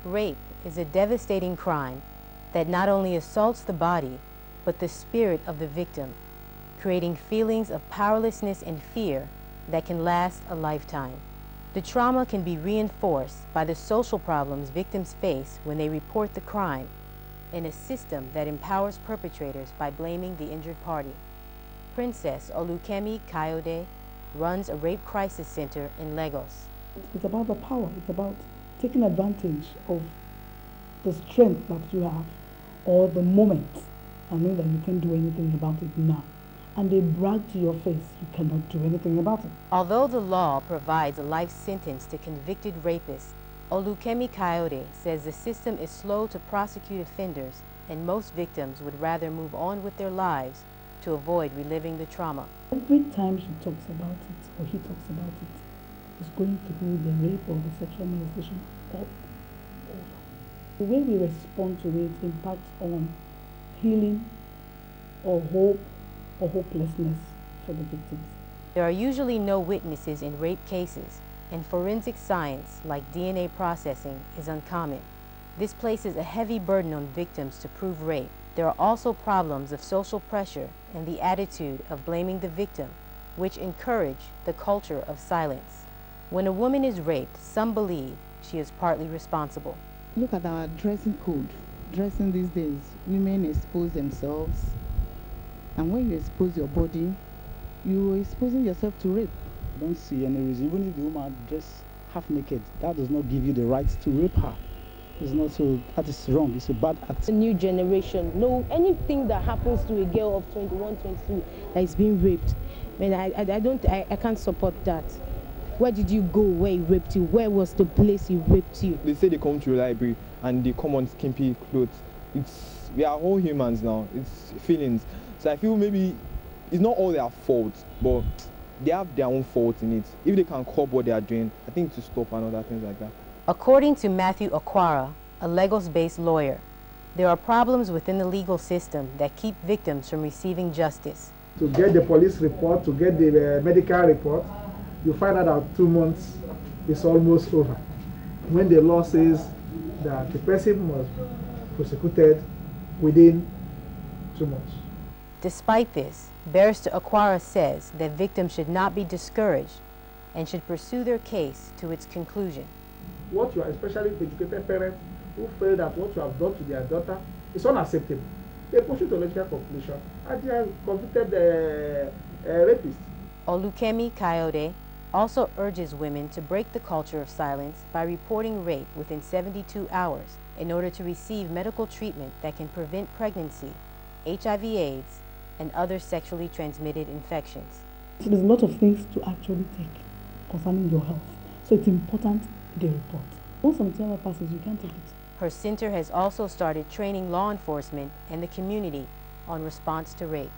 Rape is a devastating crime that not only assaults the body, but the spirit of the victim, creating feelings of powerlessness and fear that can last a lifetime. The trauma can be reinforced by the social problems victims face when they report the crime, in a system that empowers perpetrators by blaming the injured party. Princess Olukemi Kayode runs a rape crisis center in Lagos. It's about the power. It's about taking advantage of the strength that you have or the moment and knowing that you can't do anything about it now. And they brag to your face, you cannot do anything about it. Although the law provides a life sentence to convicted rapists, Olukemi Kayode says the system is slow to prosecute offenders and most victims would rather move on with their lives to avoid reliving the trauma. Every time she talks about it or he talks about it, it's going through the rape or the sexual molestation all over. The way we respond to it impacts on healing or hope or hopelessness for the victims. There are usually no witnesses in rape cases, and forensic science, like DNA processing, is uncommon. This places a heavy burden on victims to prove rape. There are also problems of social pressure and the attitude of blaming the victim, which encourage the culture of silence. When a woman is raped, some believe she is partly responsible. Look at our dressing code. Dressing these days, women expose themselves. And when you expose your body, you're exposing yourself to rape. I don't see any reason, even if the woman dressed half naked, that does not give you the right to rape her. It's not so, that is wrong, it's a bad act. The new generation, no, anything that happens to a girl of 21, 22 that is being raped, man, I can't support that. Where did you go where he raped you? Where was the place he raped you? They say they come to the library and they come on skimpy clothes. We are all humans now, it's feelings. So I feel maybe it's not all their fault, but they have their own fault in it. If they can curb what they are doing, I think to stop and other things like that. According to Matthew Okwara, a Lagos-based lawyer, there are problems within the legal system that keep victims from receiving justice. To get the police report, to get the medical report, you find out that 2 months is almost over. When the law says that the person must be prosecuted within 2 months. Despite this, Barrister Okwara says that victims should not be discouraged and should pursue their case to its conclusion. What you are, especially educated parents who feel that what you have done to their daughter is unacceptable, they push it to logical conclusion and they are convicted rapists. Olukemi Kayode also urges women to break the culture of silence by reporting rape within 72 hours in order to receive medical treatment that can prevent pregnancy, HIV/AIDS, and other sexually transmitted infections. So there's a lot of things to actually take concerning your health. So it's important they report. Once something ever passes, you can't take it. Her center has also started training law enforcement and the community on response to rape.